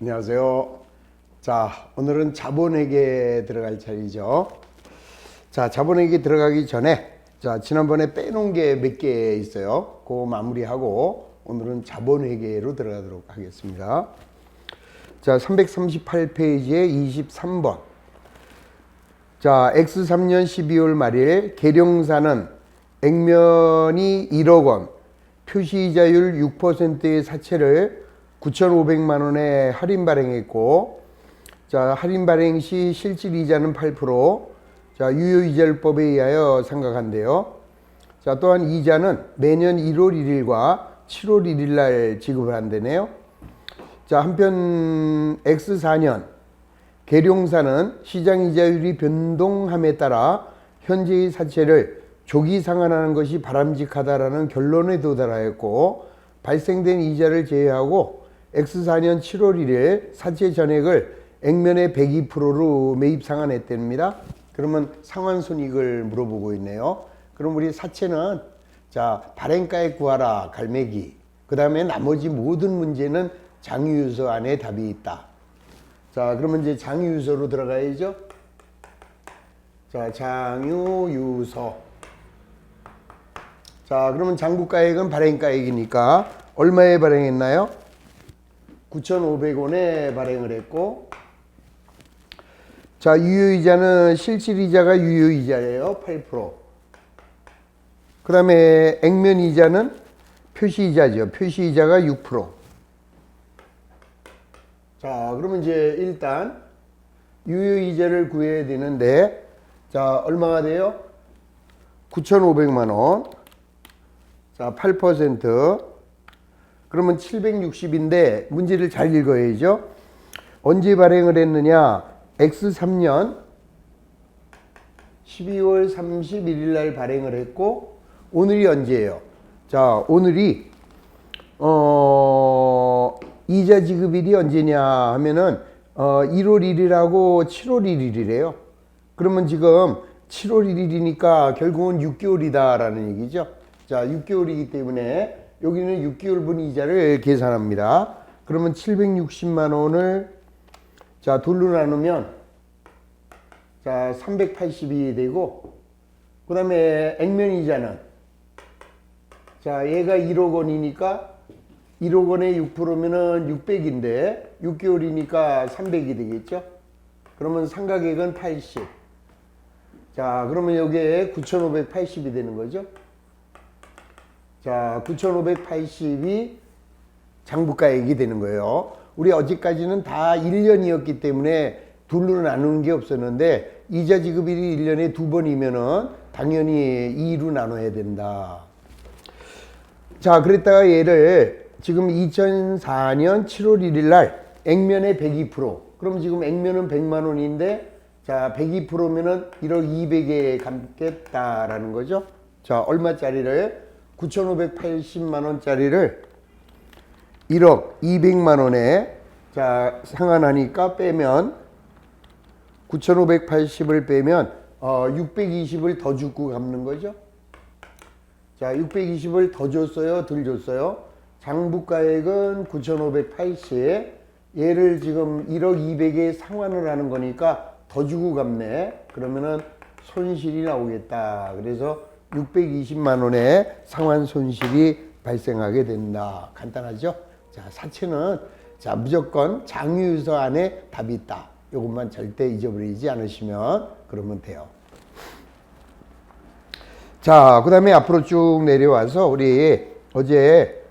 안녕하세요. 자, 오늘은 자본회계에 들어갈 차례죠. 자, 자본회계 들어가기 전에 지난번에 빼놓은 게 몇 개 있어요. 그거 마무리하고 오늘은 자본회계로 들어가도록 하겠습니다. 자, 338페이지에 23번. 자, X3년 12월 말일 계룡사는 액면이 1억 원, 표시이자율 6%의 사채를 9,500만 원에 할인 발행했고, 자, 할인 발행 시 실질 이자는 8%, 자, 유효이자율법에 의하여 상각한대요. 자, 또한 이자는 매년 1월 1일과 7월 1일 날 지급을 한다네요. 자, 한편 X4년 계룡사는 시장이자율이 변동함에 따라 현재의 사채를 조기 상환하는 것이 바람직하다라는 결론에 도달하였고, 발생된 이자를 제외하고 X4년 7월 1일 사채 전액을 액면의 102%로 매입 상환했답니다. 그러면 상환 손익을 물어보고 있네요. 그럼 우리 사채는 발행가액 구하라 갈매기, 그 다음에 나머지 모든 문제는 장유유서 안에 답이 있다. 자, 그러면 이제 장유유서로 들어가야죠. 자, 장유유서. 자, 그러면 장부가액은 발행가액이니까 얼마에 발행했나요? 9,500원에 발행을 했고, 자, 유효이자는 실질이자가 유효이자예요. 8%. 그 다음에 액면이자는 표시이자죠. 표시이자가 6%. 자, 그러면 이제 일단 유효이자를 구해야 되는데, 자, 얼마가 돼요? 9,500만 원. 자, 8%. 그러면 760인데 문제를 잘 읽어야죠. 언제 발행을 했느냐? X3년 12월 31일 날 발행을 했고, 오늘이 언제예요? 자, 오늘이 이자 지급일이 언제냐 하면은 1월 1일하고 7월 1일이래요. 그러면 지금 7월 1일이니까 결국은 6개월이다라는 얘기죠. 자, 6개월이기 때문에 여기는 6개월분 이자를 계산합니다. 그러면 760만 원을 자, 둘로 나누면 자, 380이 되고, 그 다음에 액면 이자는 자, 얘가 1억 원이니까 1억 원에 6%면은 600인데 6개월이니까 300이 되겠죠. 그러면 상각액은 80. 자, 그러면 여기에 9,580이 되는 거죠. 자, 9,580이 장부가액이 되는 거예요. 우리 어제까지는 다 1년이었기 때문에 둘로 나누는 게 없었는데, 이자 지급일이 1년에 2번이면은 당연히 2로 나눠야 된다. 자, 그랬다가 얘를 지금 2004년 7월 1일 날 액면의 102%. 그럼 지금 액면은 100만 원인데, 자, 102%면은 1억 200에 갚겠다라는 거죠. 자, 얼마짜리를? 9,580만 원짜리를 1억 200만 원에 자, 상환하니까 빼면 9,580을 빼면 620을 더 주고 갚는 거죠. 자, 620을 더 줬어요, 덜 줬어요? 장부가액은 9,580. 얘를 지금 1억 200에 상환을 하는 거니까 더 주고 갚네. 그러면은 손실이 나오겠다. 그래서 620만 원의 상환 손실이 발생하게 된다. 간단하죠? 자, 사채는 자, 무조건 장유유서 안에 답이 있다. 이것만 절대 잊어버리지 않으시면 그러면 돼요. 자, 그 다음에 앞으로 쭉 내려와서 우리 어제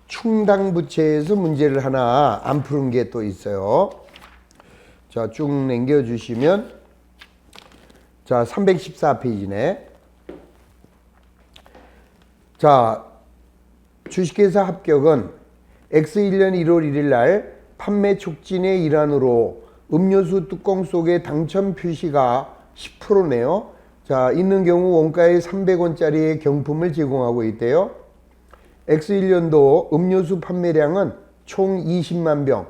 충당부채에서 문제를 하나 안 푸는 게 또 있어요. 자, 쭉 남겨주시면 자, 314페이지네. 자, 주식회사 합격은 X1년 1월 1일 날 판매 촉진의 일환으로 음료수 뚜껑 속에 당첨 표시가 10%네요. 자, 있는 경우 원가의 300원짜리의 경품을 제공하고 있대요. X1년도 음료수 판매량은 총 20만 병.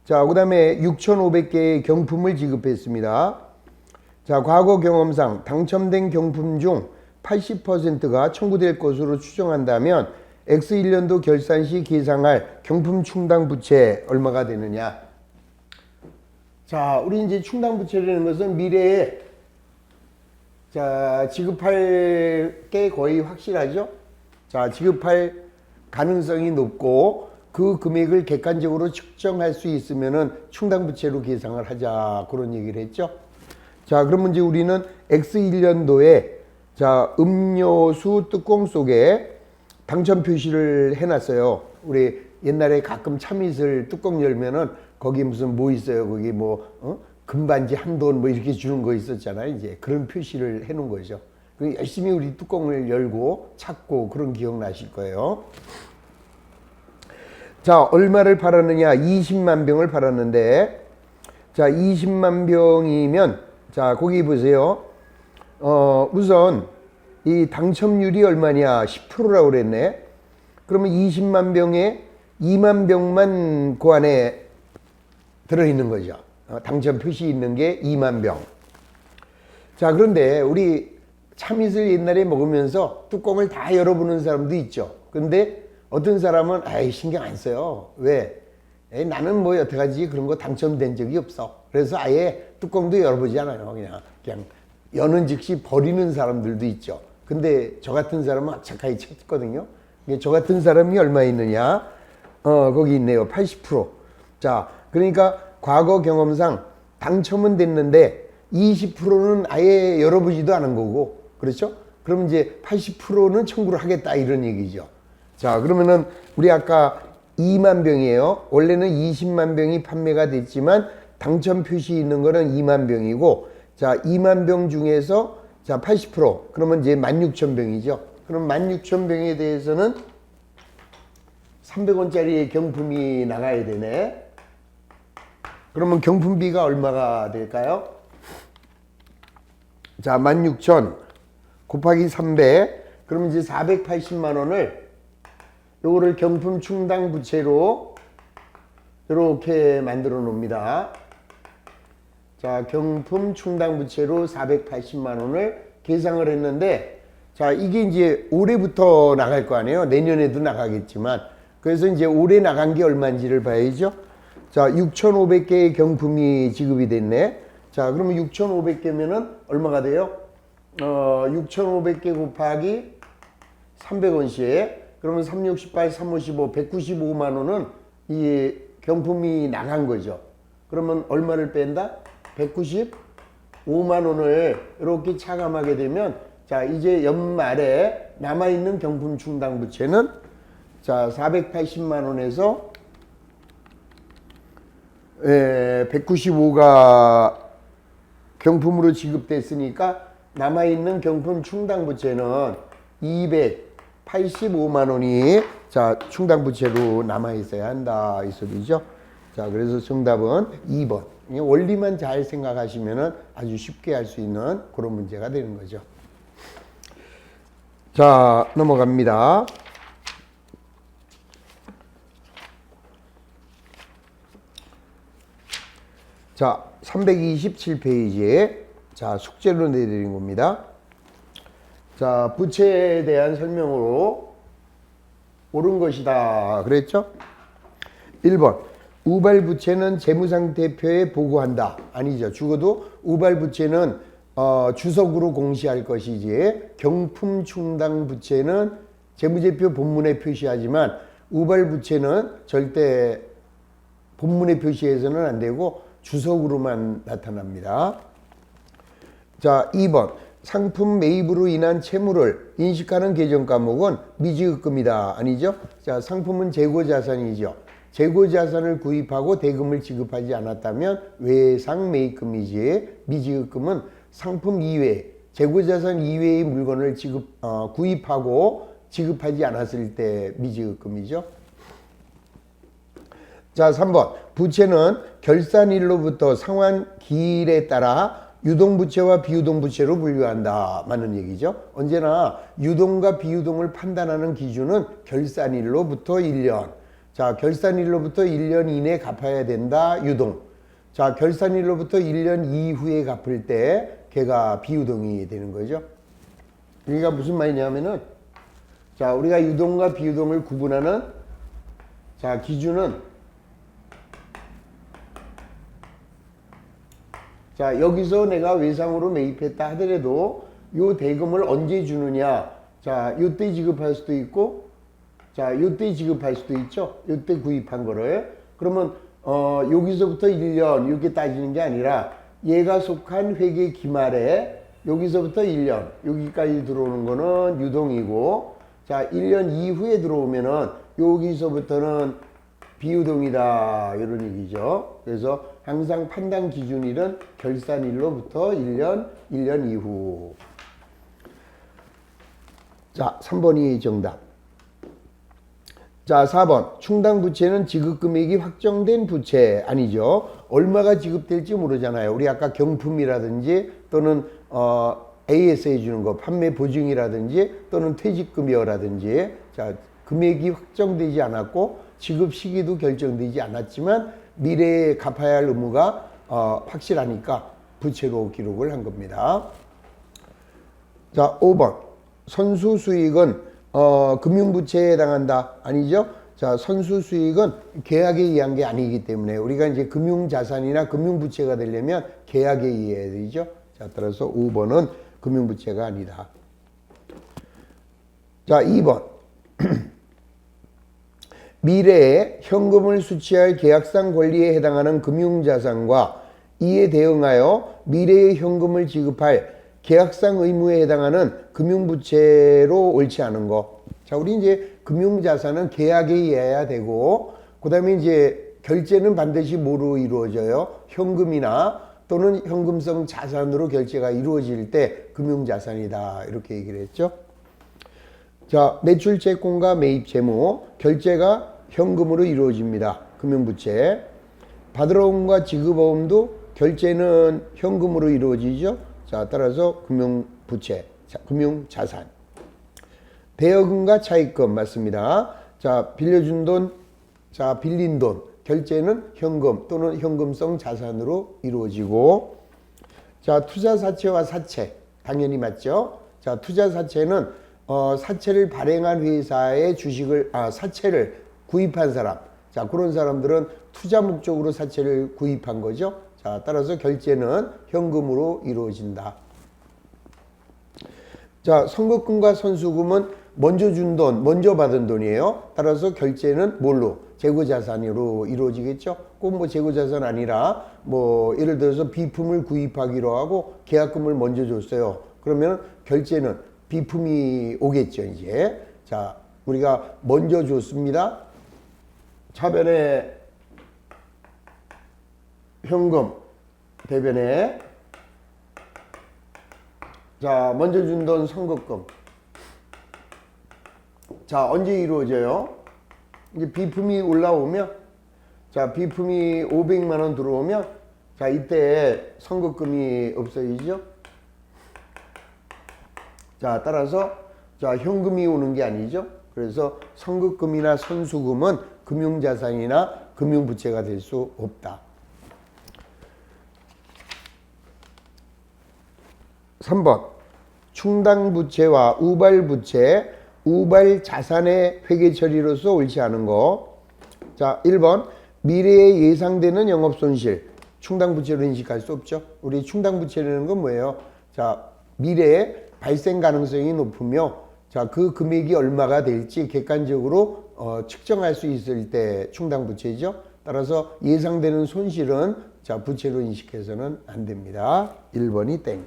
자, 그 다음에 6,500개의 경품을 지급했습니다. 자, 과거 경험상 당첨된 경품 중 80%가 청구될 것으로 추정한다면 X1년도 결산 시 계상할 경품 충당 부채 얼마가 되느냐. 자, 우리 이제 충당 부채라는 것은 미래에 자, 지급할 게 거의 확실하죠. 자, 지급할 가능성이 높고 그 금액을 객관적으로 측정할 수 있으면은 충당 부채로 계상을 하자, 그런 얘기를 했죠. 자, 그러면 이제 우리는 X1년도에 자, 음료수 뚜껑 속에 당첨 표시를 해놨어요. 우리 옛날에 가끔 참이슬 뚜껑 열면은 거기 무슨 뭐 있어요? 거기 뭐 금반지 한돈 뭐 이렇게 주는 거 있었잖아요. 이제 그런 표시를 해놓은 거죠. 열심히 우리 뚜껑을 열고 찾고 그런 기억 나실 거예요. 자, 얼마를 팔았느냐? 20만 병을 팔았는데, 자, 20만 병이면, 자, 거기 보세요. 우선 이 당첨률이 얼마냐? 10%라고 그랬네. 그러면 20만 병에 2만 병만 그 안에 들어있는 거죠. 당첨 표시 있는 게 2만 병. 자, 그런데 우리 참이슬 옛날에 먹으면서 뚜껑을 다 열어보는 사람도 있죠. 근데 어떤 사람은 아이 신경 안 써요. 왜? 나는 뭐 여태까지 그런 거 당첨된 적이 없어. 그래서 아예 뚜껑도 열어보지 않아요. 그냥 여는 즉시 버리는 사람들도 있죠. 근데 저 같은 사람은 착하게 찾거든요. 저 같은 사람이 얼마 있느냐? 거기 있네요. 80%. 자, 그러니까 과거 경험상 당첨은 됐는데 20%는 아예 열어보지도 않은 거고, 그렇죠? 그럼 이제 80%는 청구를 하겠다, 이런 얘기죠. 자, 그러면은 우리 아까 2만 병이에요. 원래는 20만 병이 판매가 됐지만 당첨 표시 있는 거는 2만 병이고, 자, 2만 병 중에서 자, 80%, 그러면 이제 16,000병이죠. 그럼 16,000병에 대해서는 300원짜리 경품이 나가야 되네. 그러면 경품비가 얼마가 될까요? 자, 16,000 곱하기 300, 그러면 이제 480만 원을 요거를 경품 충당 부채로 이렇게 만들어 놓습니다. 자, 경품 충당 부채로 480만 원을 계상을 했는데, 자, 이게 이제 올해부터 나갈 거 아니에요. 내년에도 나가겠지만. 그래서 이제 올해 나간 게 얼마인지를 봐야죠. 자, 6,500개의 경품이 지급이 됐네. 자, 그러면 6,500개면은 얼마가 돼요? 6,500개 곱하기 300원씩. 그러면 3, 6, 18, 3, 5, 15, 195만 원은 이 경품이 나간 거죠. 그러면 얼마를 뺀다? 195만 원을 이렇게 차감하게 되면, 자, 이제 연말에 남아있는 경품 충당 부채는 자, 480만 원에서 195가 경품으로 지급됐으니까 남아있는 경품 충당 부채는 285만 원이 자, 충당 부채로 남아 있어야 한다, 이 소리죠. 자, 그래서 정답은 2번. 원리만 잘 생각하시면은 아주 쉽게 할 수 있는 그런 문제가 되는 거죠. 자, 넘어갑니다. 자, 327페이지에 자, 숙제로 내드린 겁니다. 자, 부채에 대한 설명으로 옳은 것이다 그랬죠? 1번 우발부채는 재무상태표에 보고한다. 아니죠. 죽어도 우발부채는 주석으로 공시할 것이지, 경품충당부채는 재무제표 본문에 표시하지만 우발부채는 절대 본문에 표시해서는 안 되고 주석으로만 나타납니다. 자, 2번 상품 매입으로 인한 채무를 인식하는 계정 과목은 미지급금이다. 아니죠? 자, 상품은 재고자산이죠. 재고자산을 구입하고 대금을 지급하지 않았다면 외상 매입금이지, 미지급금은 상품 이외, 재고자산 이외의 물건을 구입하고 지급하지 않았을 때 미지급금이죠. 자, 3번 부채는 결산일로부터 상환 기일에 따라 유동부채와 비유동부채로 분류한다. 맞는 얘기죠. 언제나 유동과 비유동을 판단하는 기준은 결산일로부터 1년. 자, 결산일로부터 1년 이내에 갚아야 된다. 유동. 자, 결산일로부터 1년 이후에 갚을 때 걔가 비유동이 되는 거죠. 그러니까 무슨 말이냐면은, 자, 우리가 유동과 비유동을 구분하는 자, 기준은 자, 여기서 내가 외상으로 매입했다 하더라도 요 대금을 언제 주느냐. 자, 요때 지급할 수도 있고 자, 요때 지급할 수도 있죠. 요때 구입한 거를. 그러면 여기서부터 1년 이렇게 따지는 게 아니라 얘가 속한 회계 기말에 여기서부터 1년 여기까지 들어오는 거는 유동이고 자, 1년 이후에 들어오면은 여기서부터는 비유동이다 이런 얘기죠. 그래서 항상 판단 기준일은 결산일로부터 1년 이후. 자, 3번이 정답. 자, 4번. 충당 부채는 지급 금액이 확정된 부채 아니죠. 얼마가 지급될지 모르잖아요. 우리 아까 경품이라든지 또는 AS 해주는 거 판매 보증이라든지 또는 퇴직금이라든지 자, 금액이 확정되지 않았고 지급 시기도 결정되지 않았지만 미래에 갚아야 할 의무가 확실하니까 부채로 기록을 한 겁니다. 자, 5번. 선수 수익은 금융부채에 해당한다. 아니죠? 자, 선수 수익은 계약에 의한 게 아니기 때문에 우리가 이제 금융자산이나 금융부채가 되려면 계약에 의해야 되죠. 자, 따라서 5번은 금융부채가 아니다. 자, 2번. 미래에 현금을 수취할 계약상 권리에 해당하는 금융자산과 이에 대응하여 미래에 현금을 지급할 계약상 의무에 해당하는 금융부채로 옳지 않은 거. 자, 우리 이제 금융자산은 계약에 의해야 되고, 그 다음에 이제 결제는 반드시 뭐로 이루어져요? 현금이나 또는 현금성 자산으로 결제가 이루어질 때 금융자산이다. 이렇게 얘기를 했죠. 자, 매출채권과 매입채무, 결제가 현금으로 이루어집니다. 금융부채. 받으러옴과 지급어음도 결제는 현금으로 이루어지죠. 자, 따라서 금융부채, 자, 금융자산. 대여금과 차입금 맞습니다. 자, 빌려준 돈, 자, 빌린 돈, 결제는 현금 또는 현금성 자산으로 이루어지고 자, 투자사채와 사채, 당연히 맞죠. 자, 투자사채는 사채를 발행한 회사의 주식을, 사채를 구입한 사람. 자, 그런 사람들은 투자 목적으로 사채를 구입한 거죠. 자, 따라서 결제는 현금으로 이루어진다. 자, 선급금과 선수금은 먼저 준 돈, 먼저 받은 돈이에요. 따라서 결제는 뭘로? 재고자산으로 이루어지겠죠. 꼭 뭐 재고자산 아니라 뭐 예를 들어서 비품을 구입하기로 하고 계약금을 먼저 줬어요. 그러면 결제는 비품이 오겠죠, 이제. 자, 우리가 먼저 줬습니다. 차변에 현금, 대변에 자, 먼저 준 돈 선급금. 자, 언제 이루어져요? 이제 비품이 올라오면 자, 비품이 500만 원 들어오면 자, 이때 선급금이 없어지죠. 자, 따라서 자, 현금이 오는 게 아니죠. 그래서 선급금이나 선수금은 금융자산이나 금융부채가 될 수 없다. 3번. 충당부채와 우발부채, 우발자산의 회계처리로서 옳지 않은 거. 자, 1번. 미래에 예상되는 영업손실, 충당부채로 인식할 수 없죠. 우리 충당부채라는 건 뭐예요? 자, 미래에 발생 가능성이 높으며 자, 그 금액이 얼마가 될지 객관적으로 측정할 수 있을 때 충당부채죠. 따라서 예상되는 손실은 자, 부채로 인식해서는 안 됩니다. 1번이 땡.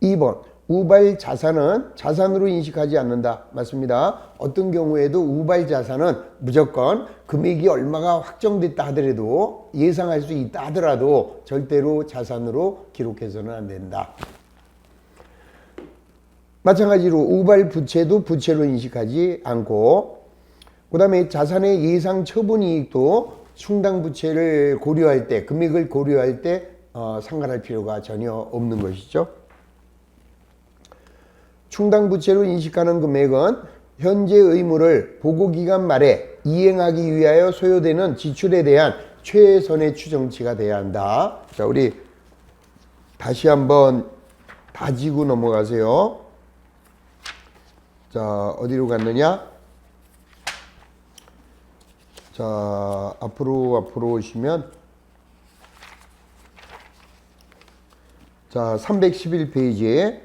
2번. 우발 자산은 자산으로 인식하지 않는다. 맞습니다. 어떤 경우에도 우발 자산은 무조건 금액이 얼마가 확정됐다 하더라도 예상할 수 있다 하더라도 절대로 자산으로 기록해서는 안 된다. 마찬가지로 우발 부채도 부채로 인식하지 않고 그 다음에 자산의 예상 처분 이익도 충당 부채를 고려할 때 금액을 고려할 때 상관할 필요가 전혀 없는 것이죠. 충당부채로 인식하는 금액은 현재 의무를 보고기간 말에 이행하기 위하여 소요되는 지출에 대한 최선의 추정치가 돼야 한다. 자, 우리 다시 한번 다지고 넘어가세요. 자, 어디로 갔느냐? 자, 앞으로 오시면 자, 311페이지에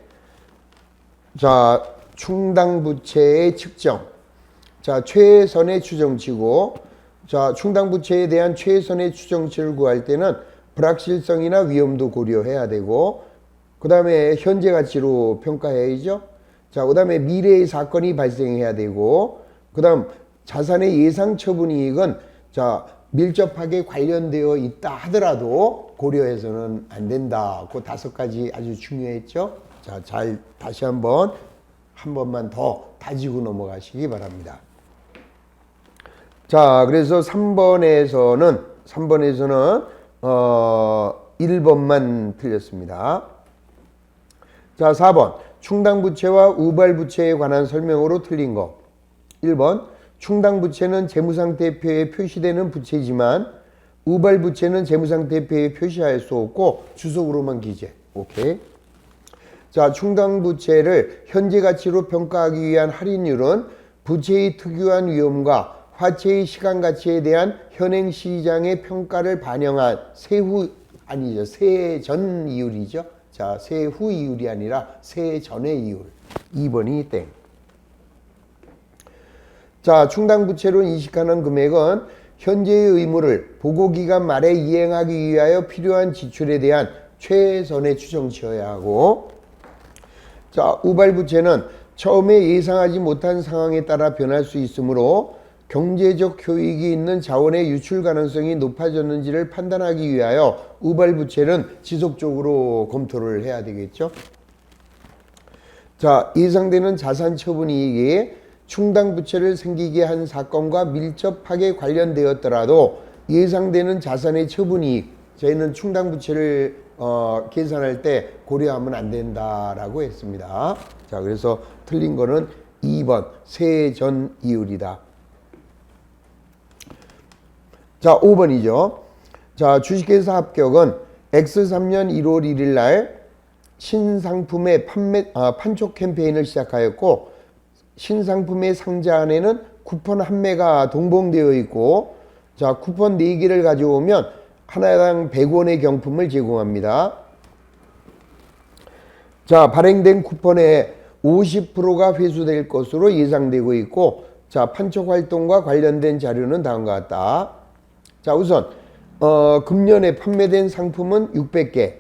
자, 충당부채의 측정. 자, 최선의 추정치고 자, 충당부채에 대한 최선의 추정치를 구할 때는 불확실성이나 위험도 고려해야 되고 그 다음에 현재 가치로 평가해야죠. 자, 그 다음에 미래의 사건이 발생해야 되고 그 다음 자산의 예상 처분이익은 자, 밀접하게 관련되어 있다 하더라도 고려해서는 안 된다. 그 5가지 아주 중요했죠. 자, 잘 다시 한 번만 더 다지고 넘어가시기 바랍니다. 자, 그래서 3번에서는 1번만 틀렸습니다. 자, 4번 충당부채와 우발부채에 관한 설명으로 틀린 거. 1번 충당부채는 재무상태표에 표시되는 부채지만 우발부채는 재무상태표에 표시할 수 없고 주석으로만 기재. 오케이. 자, 충당부채를 현재 가치로 평가하기 위한 할인율은 부채의 특유한 위험과 화채의 시간 가치에 대한 현행 시장의 평가를 반영한 세전 이율이죠. 자, 세후 이율이 아니라 세전의 이율. 2번이 땡. 자, 충당부채로 인식하는 금액은 현재의 의무를 보고기간 말에 이행하기 위하여 필요한 지출에 대한 최선의 추정치여야 하고 자, 우발부채는 처음에 예상하지 못한 상황에 따라 변할 수 있으므로 경제적 효익이 있는 자원의 유출 가능성이 높아졌는지를 판단하기 위하여 우발부채는 지속적으로 검토를 해야 되겠죠. 자, 예상되는 자산 처분이익이 충당부채를 생기게 한 사건과 밀접하게 관련되었더라도 예상되는 자산의 처분이익, 저희는 충당부채를 계산할 때 고려하면 안 된다라고 했습니다. 자, 그래서 틀린 거는 2번 세전 이율이다. 자, 5번이죠. 자, 주식회사 합격은 X3년 1월 1일 날 신상품의 판촉 캠페인을 시작하였고 신상품의 상자 안에는 쿠폰 한 매가 동봉되어 있고 자, 쿠폰 4개를 가져오면 하나당 100원의 경품을 제공합니다. 자, 발행된 쿠폰의 50%가 회수될 것으로 예상되고 있고 자, 판촉 활동과 관련된 자료는 다음과 같다. 자, 우선 금년에 판매된 상품은 600개.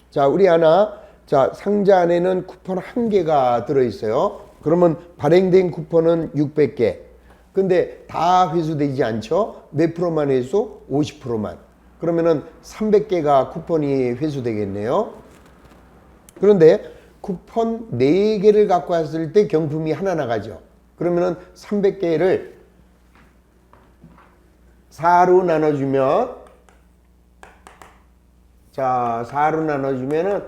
자, 우리 하나 자, 상자 안에는 쿠폰 1개가 들어있어요. 그러면 발행된 쿠폰은 600개. 근데 다 회수되지 않죠? 몇 프로만 회수? 50%만. 그러면은 300개가 쿠폰이 회수되겠네요. 그런데 쿠폰 4개를 갖고 왔을 때 경품이 하나 나가죠. 그러면은 300개를 4로 나눠주면 자, 4로 나눠주면은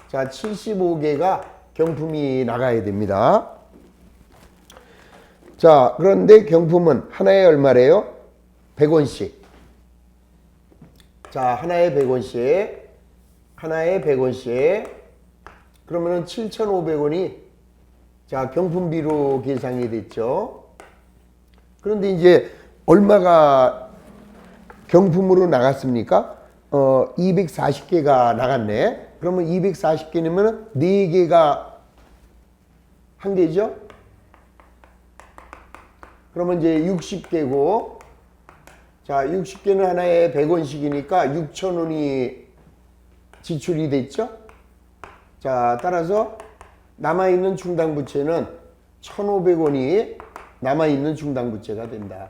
자, 75개가 경품이 나가야 됩니다. 자, 그런데 경품은 하나에 얼마래요? 100원씩. 자, 하나에 100원씩. 하나에 100원씩. 그러면은 7,500원이 자, 경품비로 계산이 됐죠. 그런데 이제 얼마가 경품으로 나갔습니까? 240개가 나갔네. 그러면 240개면 4개가 한 개죠? 그러면 이제 60개고, 자, 60개는 하나에 100원씩이니까 6,000원이 지출이 됐죠? 자, 따라서 남아있는 충당부채는 1,500원이 남아있는 충당부채가 된다.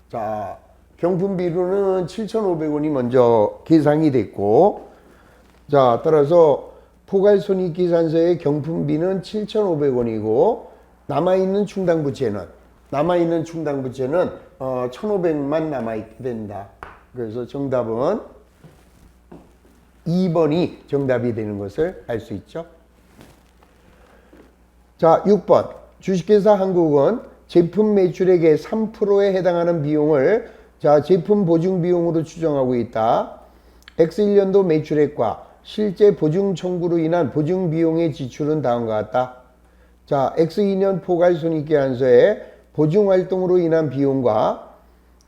자, 경품비로는 7,500원이 먼저 계산이 됐고, 자, 따라서 포괄손익계산서의 경품비는 7,500원이고 남아있는 충당부채는 1,500만 남아있게 된다. 그래서 정답은 2번이 정답이 되는 것을 알 수 있죠. 자, 6번 주식회사 한국은 제품 매출액의 3%에 해당하는 비용을 자, 제품 보증 비용으로 추정하고 있다. X1년도 매출액과 실제 보증 청구로 인한 보증 비용의 지출은 다음과 같다. 자, X2년 포괄 손익계산서에 보증 활동으로 인한 비용과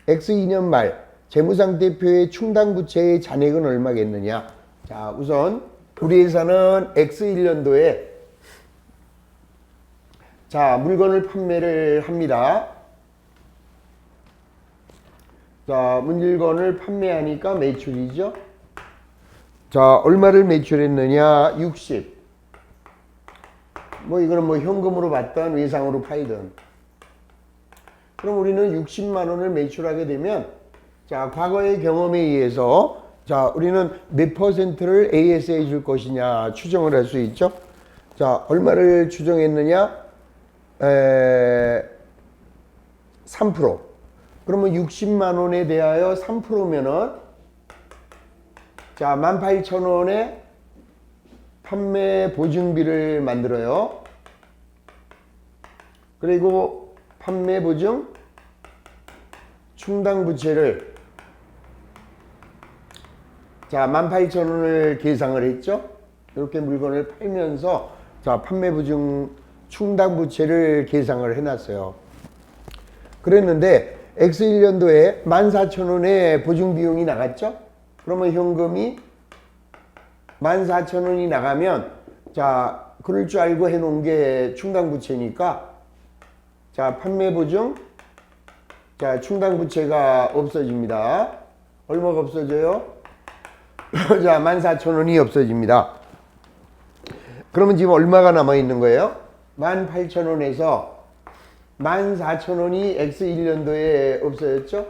X2년 말 재무상태표의 충당 부채의 잔액은 얼마겠느냐. 자, 우선 우리 회사는 X1년도에 자, 물건을 판매를 합니다. 자, 물건을 판매하니까 매출이죠. 자, 얼마를 매출했느냐? 60. 뭐 이거는 뭐 현금으로 받든 외상으로 팔든. 그럼 우리는 60만 원을 매출하게 되면 자, 과거의 경험에 의해서 자, 우리는 몇 퍼센트를 AS에 줄 것이냐 추정을 할 수 있죠. 자, 얼마를 추정했느냐? 3%. 그러면 60만 원에 대하여 3%면은 자, 18,000원의 판매 보증비를 만들어요. 그리고 판매 보증 충당 부채를 자, 18,000원을 계상을 했죠. 이렇게 물건을 팔면서 자, 판매 보증 충당 부채를 계상을 해놨어요. 그랬는데 X1년도에 14,000원의 보증 비용이 나갔죠. 그러면 현금이 14,000원이 나가면 자, 그럴 줄 알고 해놓은 게 충당 부채니까 자, 판매 보증 자, 충당 부채가 없어집니다. 얼마가 없어져요? 자, 14,000원이 없어집니다. 그러면 지금 얼마가 남아있는 거예요? 18,000원에서 14,000원이 X1년도에 없어졌죠?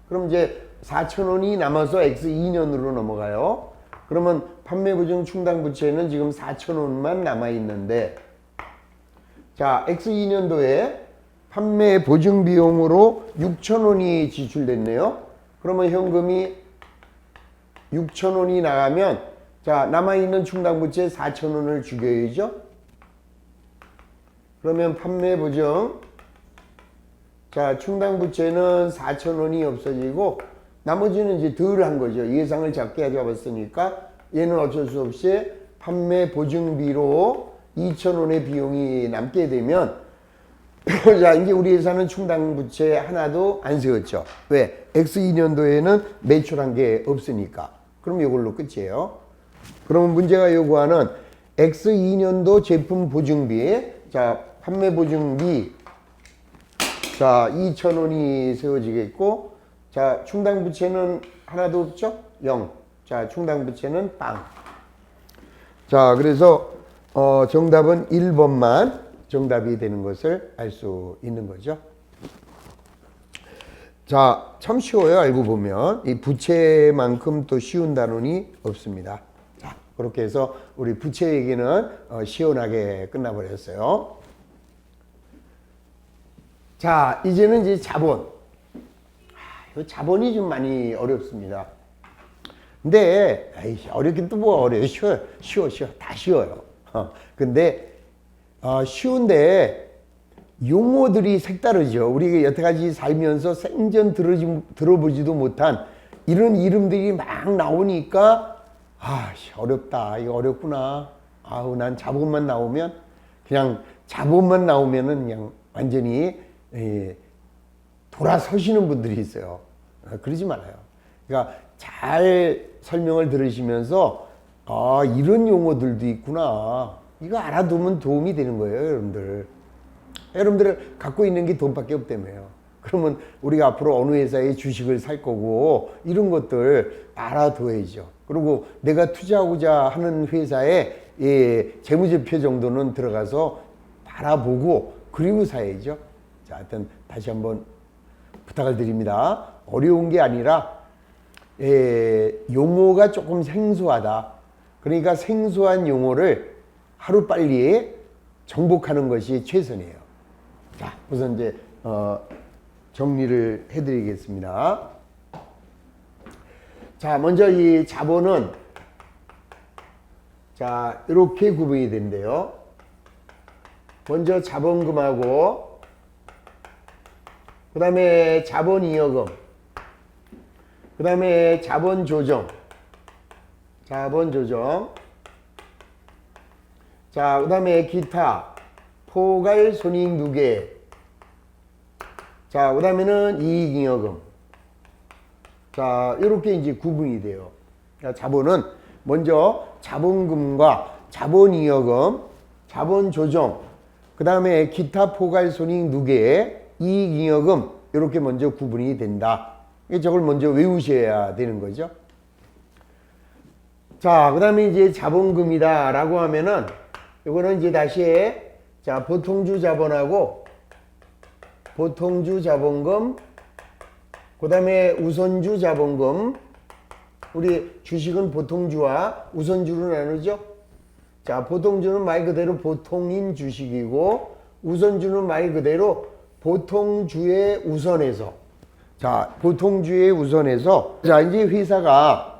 그럼 이제 4,000원이 남아서 X2년으로 넘어가요. 그러면 판매 보증 충당 부채는 지금 4,000원만 남아있는데 자, X2년도에 판매 보증 비용으로 6,000원이 지출됐네요. 그러면 현금이 6,000원이 나가면 자, 남아있는 충당 부채 4,000원을 죽여야죠. 그러면 판매 보증 자, 충당 부채는 4,000원이 없어지고 나머지는 이제 덜 한 거죠. 예상을 작게 잡았으니까 얘는 어쩔 수 없이 판매 보증비로 2,000원의 비용이 남게 되면 자, 이제 우리 회사는 충당 부채 하나도 안 세웠죠. 왜? X2년도에는 매출한 게 없으니까. 그럼 이걸로 끝이에요. 그러면 문제가 요구하는 X2년도 제품 보증비 자, 판매 보증비 자, 2,000원이 세워지겠고 자, 충당 부채는 하나도 없죠? 0. 자, 충당 부채는 빵. 자, 그래서 정답은 1번만 정답이 되는 것을 알 수 있는 거죠. 자, 참 쉬워요. 알고 보면 이 부채만큼 또 쉬운 단원이 없습니다. 자, 그렇게 해서 우리 부채 얘기는 시원하게 끝나버렸어요. 자, 이제는 이제 자본. 이 자본이 좀 많이 어렵습니다. 근데 어렵긴 또 뭐가 어려요? 쉬워. 다 쉬워요. 근데 쉬운데 용어들이 색다르죠. 우리가 여태까지 살면서 생전 들어보지도 못한 이런 이름들이 막 나오니까 어렵다. 이거 어렵구나. 아우, 난 자본만 나오면 그냥 자본만 나오면은 그냥 완전히 돌아서시는 분들이 있어요. 그러지 말아요. 그러니까 잘 설명을 들으시면서 이런 용어들도 있구나. 이거 알아두면 도움이 되는 거예요, 여러분들. 여러분들 갖고 있는 게 돈밖에 없다며요. 그러면 우리가 앞으로 어느 회사에 주식을 살 거고 이런 것들 알아둬야죠. 그리고 내가 투자하고자 하는 회사에 재무제표 정도는 들어가서 바라보고 그리고 사야죠. 자, 하여튼 다시 한번 부탁을 드립니다. 어려운 게 아니라 용어가 조금 생소하다. 그러니까 생소한 용어를 하루빨리 정복하는 것이 최선이에요. 자, 우선 이제 정리를 해드리겠습니다. 자, 먼저 이 자본은 자, 이렇게 구분이 된대요. 먼저 자본금하고 그 다음에 자본이여금, 그 다음에 자본조정. 자본 조정. 자, 그 다음에 기타, 포괄 손익 누계. 자, 그 다음에는 이익잉여금. 자, 이렇게 이제 구분이 돼요. 그러니까 자본은 먼저 자본금과 자본잉여금, 자본조정, 그 다음에 기타 포괄 손익 누계, 이익잉여금, 이렇게 먼저 구분이 된다. 저걸 먼저 외우셔야 되는 거죠. 자, 그 다음에 이제 자본금이다 라고 하면은 이거는 이제 다시 자, 보통주 자본하고 보통주 자본금, 그 다음에 우선주 자본금. 우리 주식은 보통주와 우선주로 나누죠. 자, 보통주는 말 그대로 보통인 주식이고 우선주는 말 그대로 보통주의 우선에서, 자, 보통주의 우선에서, 자, 이제 회사가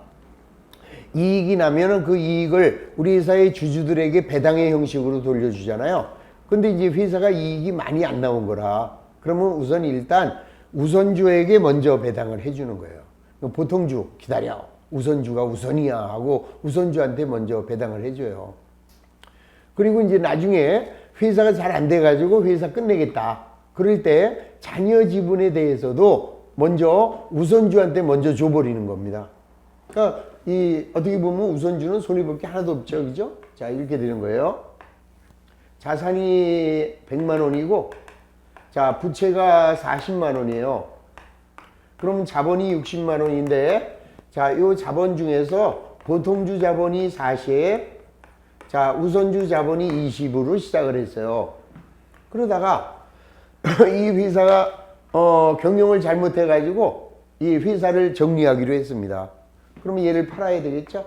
이익이 나면은 그 이익을 우리 회사의 주주들에게 배당의 형식으로 돌려주잖아요. 근데 이제 회사가 이익이 많이 안 나온 거라 그러면 우선 일단 우선주에게 먼저 배당을 해주는 거예요. 보통주 기다려, 우선주가 우선이야 하고 우선주한테 먼저 배당을 해줘요. 그리고 이제 나중에 회사가 잘 안 돼가지고 회사 끝내겠다 그럴 때 자녀 지분에 대해서도 먼저 우선주한테 먼저 줘버리는 겁니다. 그러니까 이 어떻게 보면 우선주는 손해볼 게 하나도 없죠, 그죠? 자, 이렇게 되는 거예요. 자산이 100만 원이고, 자, 부채가 40만 원이에요. 그럼 자본이 60만 원인데, 자, 요 자본 중에서 보통주 자본이 40, 자, 우선주 자본이 20으로 시작을 했어요. 그러다가 이 회사가 경영을 잘못해가지고 이 회사를 정리하기로 했습니다. 그러면 얘를 팔아야 되겠죠?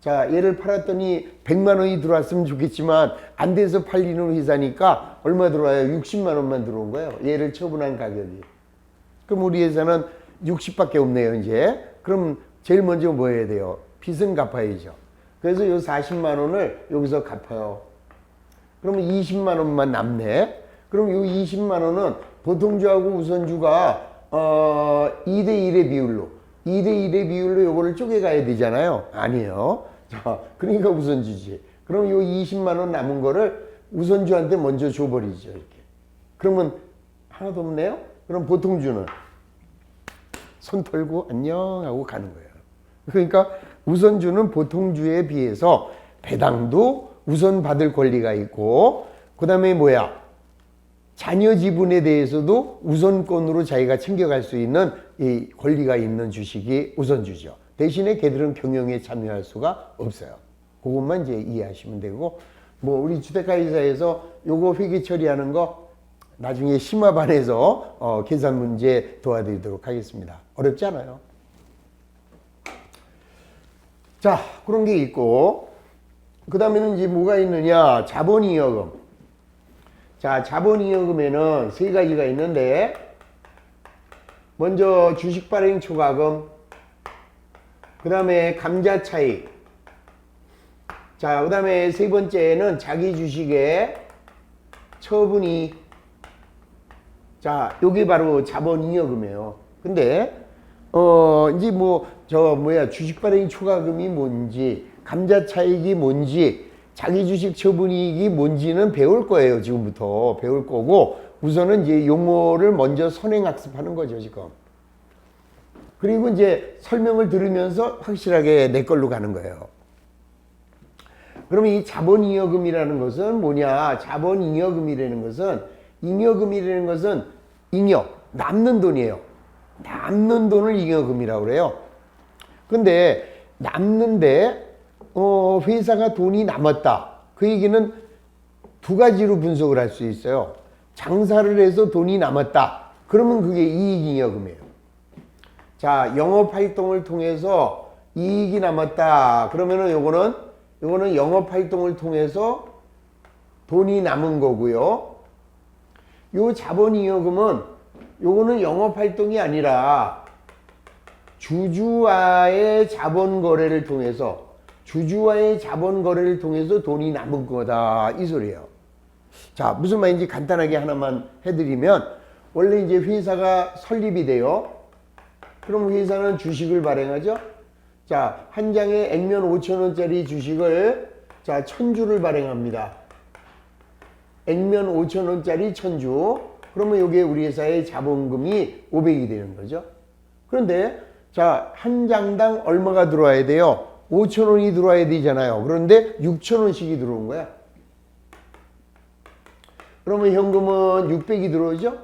자, 얘를 팔았더니 100만 원이 들어왔으면 좋겠지만 안 돼서 팔리는 회사니까 얼마 들어와요? 60만 원만 들어온 거예요. 얘를 처분한 가격이. 그럼 우리 회사는 60밖에 없네요, 이제. 그럼 제일 먼저 뭐 해야 돼요? 빚은 갚아야죠. 그래서 요 40만 원을 여기서 갚아요. 그러면 20만 원만 남네. 그럼 요 20만 원은 보통주하고 우선주가 2대1의 비율로 2대1의 비율로 요거를 쪼개가야 되잖아요. 아니에요. 자, 그러니까 우선주지. 그럼 요 20만 원 남은 거를 우선주한테 먼저 줘버리죠. 이렇게. 그러면 하나도 없네요. 그럼 보통주는 손 털고 안녕 하고 가는 거예요. 그러니까 우선주는 보통주에 비해서 배당도 우선 받을 권리가 있고, 그 다음에 뭐야? 자녀 지분에 대해서도 우선권으로 자기가 챙겨갈 수 있는 이 권리가 있는 주식이 우선주죠. 대신에 걔들은 경영에 참여할 수가 없어요. 그것만 이제 이해하시면 되고, 뭐 우리 주택가이사에서 요거 회계 처리하는 거 나중에 심화반에서 계산 문제 도와드리도록 하겠습니다. 어렵지 않아요. 자, 그런 게 있고, 그 다음에는 이제 뭐가 있느냐? 자본잉여금. 자, 자본잉여금에는 세 가지가 있는데, 먼저 주식 발행 초과금, 그 다음에 감자 차익, 자, 그 다음에 세 번째는 자기 주식의 처분이, 자, 요게 바로 자본잉여금이에요. 근데 이제 주식 발행 초과금이 뭔지, 감자 차익이 뭔지, 자기 주식 처분이익이 뭔지는 배울 거예요. 지금부터 배울 거고, 우선은 이제 용어를 먼저 선행학습하는 거죠, 지금. 그리고 이제 설명을 들으면서 확실하게 내 걸로 가는 거예요. 그러면 이 자본잉여금이라는 것은 뭐냐? 자본잉여금이라는 것은, 잉여금이라는 것은 잉여, 남는 돈이에요. 남는 돈을 잉여금이라고 그래요. 근데 남는데 회사가 돈이 남았다. 그 얘기는 두 가지로 분석을 할 수 있어요. 장사를 해서 돈이 남았다. 그러면 그게 이익잉여금이에요. 자, 영업활동을 통해서 이익이 남았다. 그러면은 요거는 영업활동을 통해서 돈이 남은 거고요. 요 자본잉여금은 요거는 영업활동이 아니라 주주와의 자본 거래를 통해서 돈이 남은 거다, 이 소리예요. 자, 무슨 말인지 간단하게 하나만 해드리면, 원래 이제 회사가 설립이 돼요. 그럼 회사는 주식을 발행하죠. 자, 한 장에 액면 5,000원짜리 주식을 자, 1,000주를 발행합니다. 액면 5,000원짜리 1,000주. 그러면 이게 우리 회사의 자본금이 500이 되는 거죠. 그런데 자, 한 장당 얼마가 들어와야 돼요? 5,000원이 들어와야 되잖아요. 그런데 6,000원씩이 들어온 거야. 그러면 현금은 600이 들어오죠?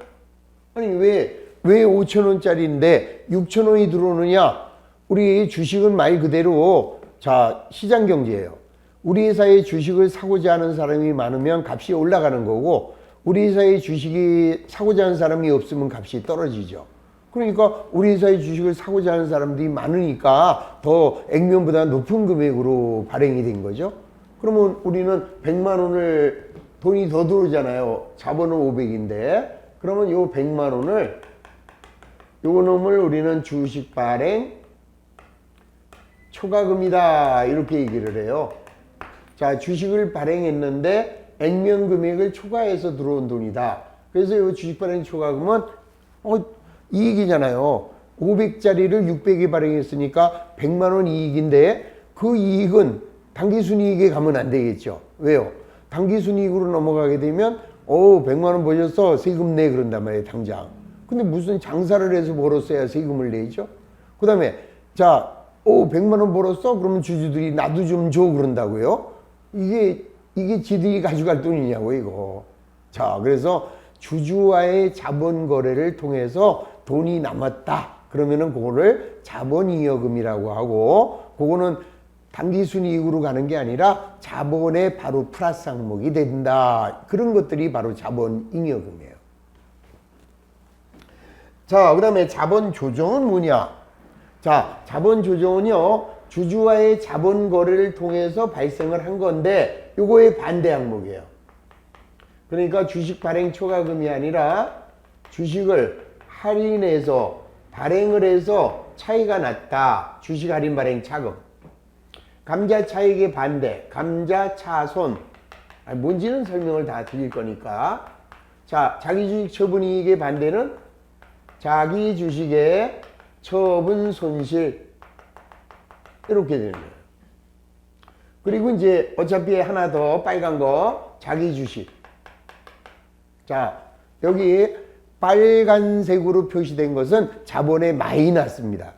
아니 왜 5,000원짜리인데 6,000원이 들어오느냐? 우리 주식은 말 그대로 자, 시장 경제예요. 우리 회사의 주식을 사고자 하는 사람이 많으면 값이 올라가는 거고, 우리 회사의 주식이 사고자 하는 사람이 없으면 값이 떨어지죠. 그러니까 우리 회사의 주식을 사고자 하는 사람들이 많으니까 더 액면보다 높은 금액으로 발행이 된 거죠. 그러면 우리는 100만 원을 돈이 더 들어오잖아요. 자본은 500인데 그러면 요 100만 원을 요 놈을 우리는 주식 발행 초과금이다 이렇게 얘기를 해요. 자, 주식을 발행했는데 액면 금액을 초과해서 들어온 돈이다. 그래서 이 주식 발행 초과금은 이익이잖아요. 500짜리를 600에 발행했으니까 100만 원 이익인데 그 이익은 당기순이익에 가면 안 되겠죠. 왜요? 당기순이익으로 넘어가게 되면 100만 원 버셨어 세금 내 그런단 말이에요. 당장. 근데 무슨 장사를 해서 벌었어야 세금을 내죠. 그 다음에 자 100만 원 벌었어? 그러면 주주들이 나도 좀 줘 그런다고요. 이게 지들이 가져갈 돈이냐고 이거. 자, 그래서 주주와의 자본 거래를 통해서 돈이 남았다. 그러면은 그거를 자본잉여금이라고 하고, 그거는 당기순이익으로 가는 게 아니라 자본의 바로 플러스 항목이 된다. 그런 것들이 바로 자본잉여금이에요. 자, 그 다음에 자본 조정은 뭐냐? 자, 자본 조정은요, 주주와의 자본 거래를 통해서 발생을 한 건데, 요거의 반대 항목이에요. 그러니까 주식 발행 초과금이 아니라 주식을 할인해서 발행을 해서 차이가 났다. 주식 할인 발행 차금. 감자 차익의 반대, 감자 차손. 뭔지는 설명을 다 드릴 거니까. 자, 자기 주식 처분 이익의 반대는 자기 주식의 처분 손실. 이렇게 되는 거예요. 그리고 이제 어차피 하나 더 빨간 거, 자기 주식. 자, 여기 빨간색으로 표시된 것은 자본의 마이너스입니다.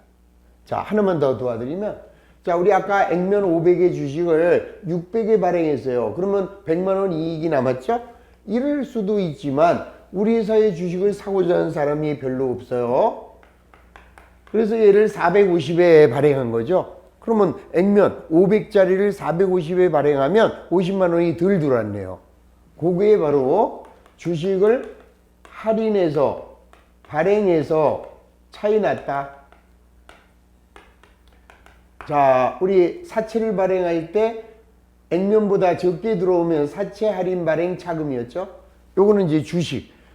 자, 하나만 더 도와드리면, 자, 우리 아까 액면 500의 주식을 600에 발행했어요. 그러면 100만 원 이익이 남았죠? 이럴 수도 있지만 우리 회사의 주식을 사고자 하는 사람이 별로 없어요. 그래서 얘를 450에 발행한 거죠. 그러면 액면 500짜리를 450에 발행하면 50만 원이 덜 들어왔네요. 그게 바로 주식을 할인해서 발행해서 차이 났다. 자, 우리 사채를 발행할 때 액면보다 적게 들어오면 사채 할인 발행 차금이었죠. 요거는 이제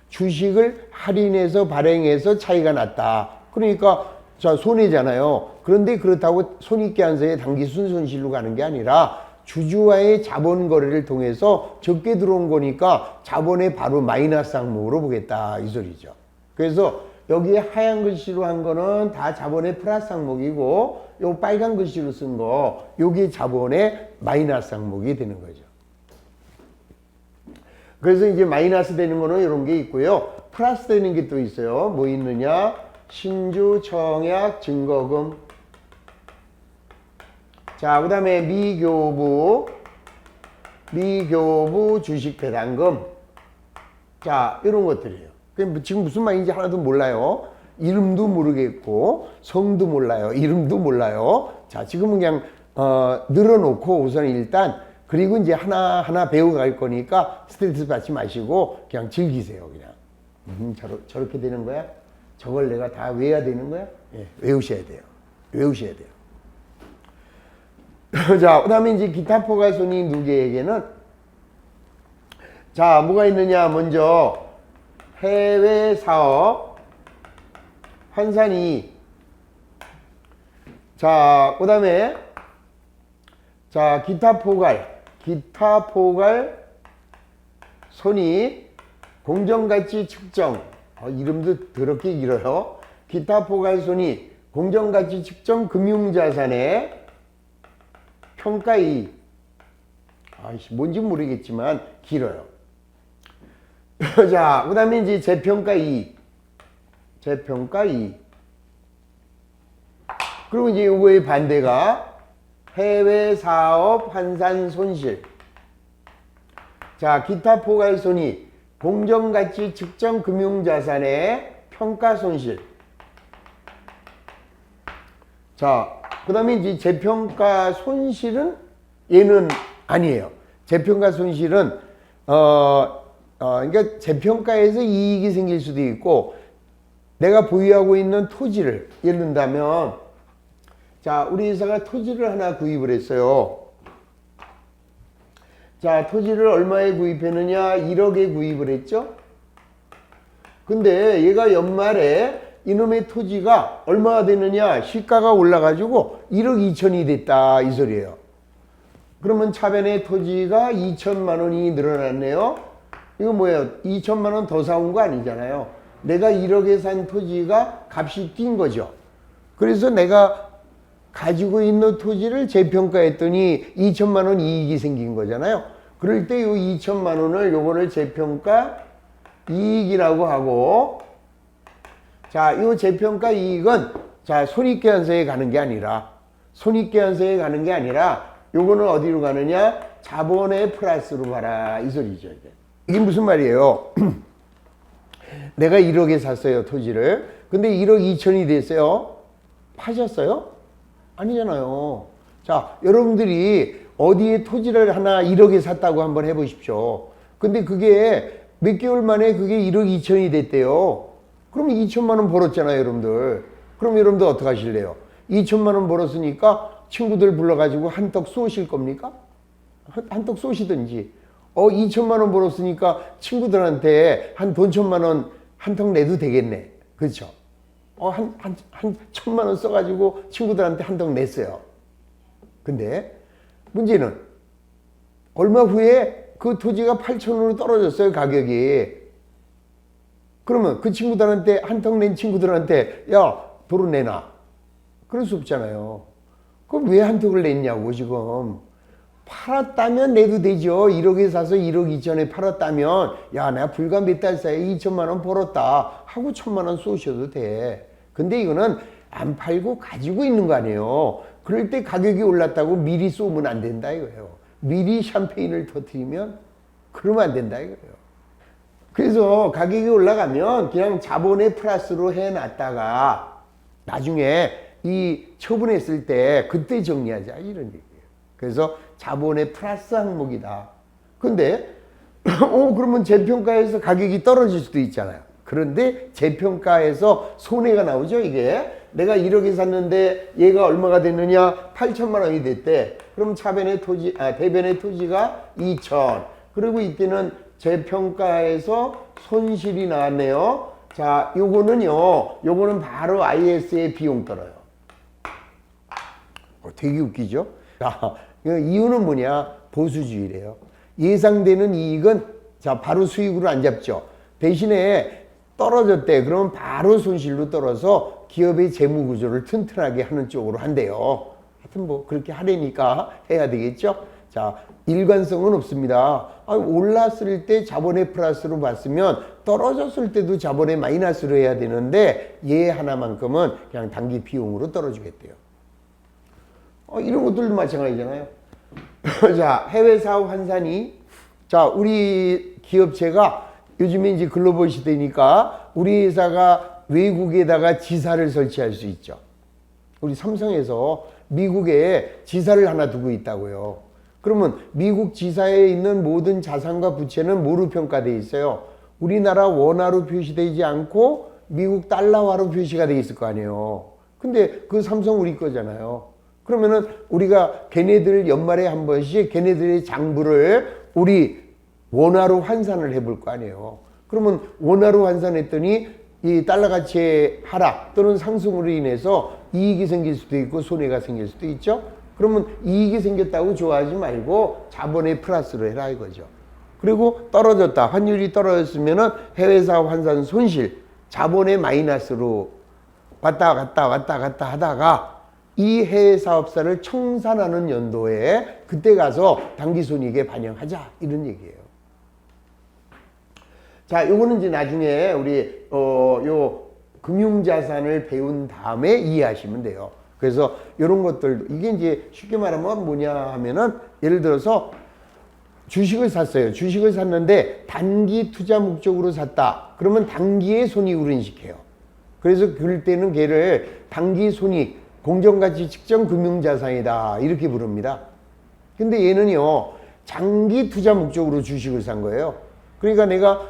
주식을 할인해서 발행해서 차이가 났다. 그러니까 자, 손해잖아요. 그런데 그렇다고 손익 계산서에 당기순 손실로 가는 게 아니라 주주와의 자본 거래를 통해서 적게 들어온 거니까 자본의 바로 마이너스 항목으로 보겠다 이 소리죠. 그래서 여기에 하얀 글씨로 한 거는 다 자본의 플러스 항목이고, 요 빨간 글씨로 쓴 거 요게 자본의 마이너스 항목이 되는 거죠. 그래서 이제 마이너스 되는 거는 이런 게 있고요. 플러스 되는 게 또 있어요. 뭐 있느냐? 신주 청약 증거금. 자, 그 다음에 미교부 주식 배당금. 자, 이런 것들이에요. 지금 무슨 말인지 하나도 몰라요. 이름도 모르겠고 성도 몰라요. 이름도 몰라요. 자, 지금은 그냥 늘어놓고 우선 일단, 그리고 이제 하나하나 배워갈 거니까 스트레스 받지 마시고 그냥 즐기세요. 그냥 저렇게 되는 거야? 저걸 내가 다 외워야 되는 거야? 예, 외우셔야 돼요. 외우셔야 돼요. 자, 그 다음에 이제 기타 포괄손익 누계에게는 자, 뭐가 있느냐? 먼저 해외 사업 환산이익. 자, 그 다음에 자, 기타 포괄 손익 공정가치 측정. 이름도 더럽게 길어요. 기타 포괄 손익 공정가치 측정 금융자산의 평가이익. 아이씨, 뭔지 모르겠지만 길어요. 자, 그 다음에 이제 재평가이익. 그리고 이제 요거의 반대가 해외 사업 환산 손실. 자, 기타 포괄손익, 공정가치 측정 금융자산의 평가 손실. 자, 그 다음에 이제 재평가 손실은 얘는 아니에요. 재평가 손실은 그러니까 재평가에서 이익이 생길 수도 있고, 내가 보유하고 있는 토지를 예를 든다면, 자, 우리 회사가 토지를 하나 구입을 했어요. 자, 토지를 얼마에 구입했느냐? 1억에 구입을 했죠. 근데 얘가 연말에 이놈의 토지가 얼마가 됐느냐? 시가가 올라가지고 1억 2천이 됐다, 이 소리예요. 그러면 차변의 토지가 2천만 원이 늘어났네요. 이거 뭐예요? 2천만 원 더 사온 거 아니잖아요. 내가 1억에 산 토지가 값이 뛴 거죠. 그래서 내가 가지고 있는 토지를 재평가했더니 2천만 원 이익이 생긴 거잖아요. 그럴 때 요 2천만 원을 요거를 재평가 이익이라고 하고, 자, 요 재평가 이익은 자, 손익계산서에 가는 게 아니라 요거는 어디로 가느냐? 자본의 플러스로 가라, 이 소리죠. 이게 무슨 말이에요? 내가 1억에 샀어요, 토지를. 근데 1억 2천이 됐어요. 파셨어요? 아니잖아요. 자, 여러분들이 어디에 토지를 하나 1억에 샀다고 한번 해보십시오. 근데 그게 몇 개월 만에 그게 1억 2천이 됐대요. 그러면 2천만 원 벌었잖아요, 여러분들. 그럼 여러분들 어떻게 하실래요? 2천만 원 벌었으니까 친구들 불러가지고 한턱 쏘실 겁니까? 한턱 쏘시든지. 2천만 원 벌었으니까 친구들한테 한 돈 1천만 원 한턱 내도 되겠네. 그렇죠? 한 1천만 원 써가지고 친구들한테 한턱 냈어요. 근데 문제는 얼마 후에 그 토지가 8천원으로 떨어졌어요, 가격이. 그러면 그 친구들한테, 한턱 낸 친구들한테, 야, 도로 내놔. 그럴 수 없잖아요. 그럼 왜 한턱을 냈냐고, 지금. 팔았다면 내도 되죠. 1억에 사서 1억 2천에 팔았다면, 야, 내가 불과 몇 달 사이에 2천만 원 벌었다 하고 1천만 원 쏘셔도 돼. 근데 이거는 안 팔고 가지고 있는 거 아니에요. 그럴 때 가격이 올랐다고 미리 쏘면 안 된다 이거예요. 미리 샴페인을 터뜨리면 그러면 안 된다 이거예요. 그래서 가격이 올라가면 그냥 자본의 플러스로 해놨다가 나중에 이 처분했을 때 그때 정리하자, 이런 얘기예요. 그래서 자본의 플러스 항목이다. 근데 그러면 재평가에서 가격이 떨어질 수도 있잖아요. 그런데 재평가에서 손해가 나오죠, 이게. 내가 1억에 샀는데 얘가 얼마가 됐느냐? 8천만 원이 됐대. 그럼 대변의 토지가 2천. 그리고 이때는 재평가에서 손실이 나왔네요. 자, 요거는 바로 IS의 비용 떨어요. 되게 웃기죠? 자, 이유는 뭐냐? 보수주의래요. 예상되는 이익은 자, 바로 수익으로 안 잡죠. 대신에 떨어졌대. 그러면 바로 손실로 떨어서 기업의 재무 구조를 튼튼하게 하는 쪽으로 한대요. 하여튼 뭐 그렇게 하려니까 해야 되겠죠. 자, 일관성은 없습니다. 올랐을 때 자본의 플러스로 봤으면 떨어졌을 때도 자본의 마이너스로 해야 되는데 얘 하나만큼은 그냥 단기 비용으로 떨어지겠대요. 이런 것들도 마찬가지잖아요. 자, 해외 사업 환산이, 자, 우리 기업체가 요즘에 이제 글로벌 시대니까 우리 회사가 외국에다가 지사를 설치할 수 있죠. 우리 삼성에서 미국에 지사를 하나 두고 있다고요. 그러면 미국 지사에 있는 모든 자산과 부채는 뭐로 평가되어 있어요? 우리나라 원화로 표시되지 않고 미국 달러화로 표시가 되어 있을 거 아니에요. 근데 그 삼성 우리 거잖아요. 그러면은 우리가 걔네들 연말에 한 번씩 걔네들의 장부를 우리 원화로 환산을 해볼 거 아니에요. 그러면 원화로 환산했더니 이 달러 가치의 하락 또는 상승으로 인해서 이익이 생길 수도 있고 손해가 생길 수도 있죠. 그러면 이익이 생겼다고 좋아하지 말고 자본의 플러스로 해라 이거죠. 그리고 떨어졌다. 환율이 떨어졌으면은 해외사업 환산 손실, 자본의 마이너스로 왔다 갔다 하다가 이 해외 사업사를 청산하는 연도에 그때 가서 당기순이익에 반영하자 이런 얘기예요. 자, 요거는 이제 나중에 우리 요 금융자산을 배운 다음에 이해하시면 돼요. 그래서 이런 것들도 이게 이제 쉽게 말하면 뭐냐 하면은 예를 들어서 주식을 샀어요. 주식을 샀는데 단기 투자 목적으로 샀다. 그러면 단기의 손익으로 인식해요. 그래서 그럴 때는 걔를 단기 손익, 공정가치 측정 금융자산이다 이렇게 부릅니다. 근데 얘는요 장기 투자 목적으로 주식을 산 거예요. 그러니까 내가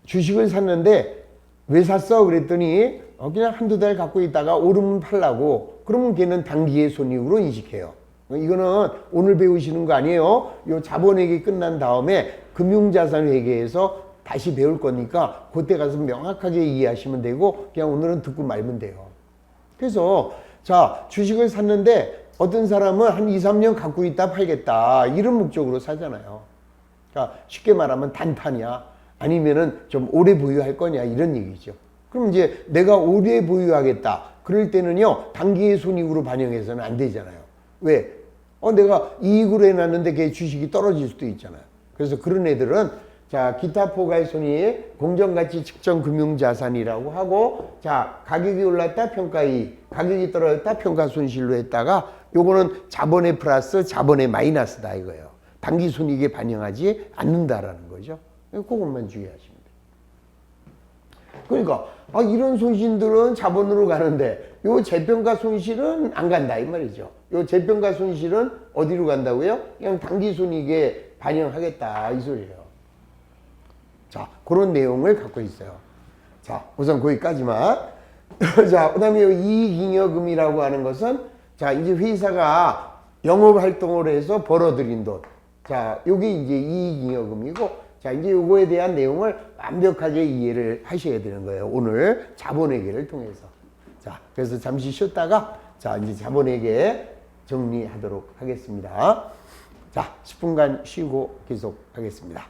주식을 샀는데 왜 샀어? 그랬더니 그냥 한두 달 갖고 있다가 오르면 팔라고. 그러면 걔는 단기의 손익으로 인식해요. 이거는 오늘 배우시는 거 아니에요. 요 자본회계 끝난 다음에 금융자산회계에서 다시 배울 거니까 그때 가서 명확하게 이해하시면 되고 그냥 오늘은 듣고 말면 돼요. 그래서 자 주식을 샀는데 어떤 사람은 한 2, 3년 갖고 있다 팔겠다 이런 목적으로 사잖아요. 그러니까 쉽게 말하면 단타냐 아니면은 좀 오래 보유할 거냐 이런 얘기죠. 그럼 이제 내가 오래 보유하겠다 그럴 때는요 단기의 손익으로 반영해서는 안 되잖아요. 왜? 내가 이익으로 해놨는데 걔 주식이 떨어질 수도 있잖아요. 그래서 그런 애들은 자 기타 포괄손익 공정가치 측정 금융자산이라고 하고 자 가격이 올랐다 평가이익 가격이 떨어졌다 평가손실로 했다가 요거는 자본의 플러스 자본의 마이너스다 이거예요. 단기손익에 반영하지 않는다라는 거죠. 그것만 주의하시면 돼요. 그러니까 이런 손실들은 자본으로 가는데 요 재평가 손실은 안 간다 이 말이죠. 요 재평가 손실은 어디로 간다고요? 그냥 단기손익에 반영하겠다 이 소리예요. 자 그런 내용을 갖고 있어요. 자 우선 거기까지만. 자 그다음에 이익잉여금이라고 하는 것은 자 이제 회사가 영업활동을 해서 벌어들인 돈. 자 요게 이제 이익잉여금이고 자 이제 요거에 대한 내용을 완벽하게 이해를 하셔야 되는 거예요. 오늘 자본회계를 통해서. 자 그래서 잠시 쉬었다가 자 이제 자본회계 정리하도록 하겠습니다. 자 10분간 쉬고 계속 하겠습니다.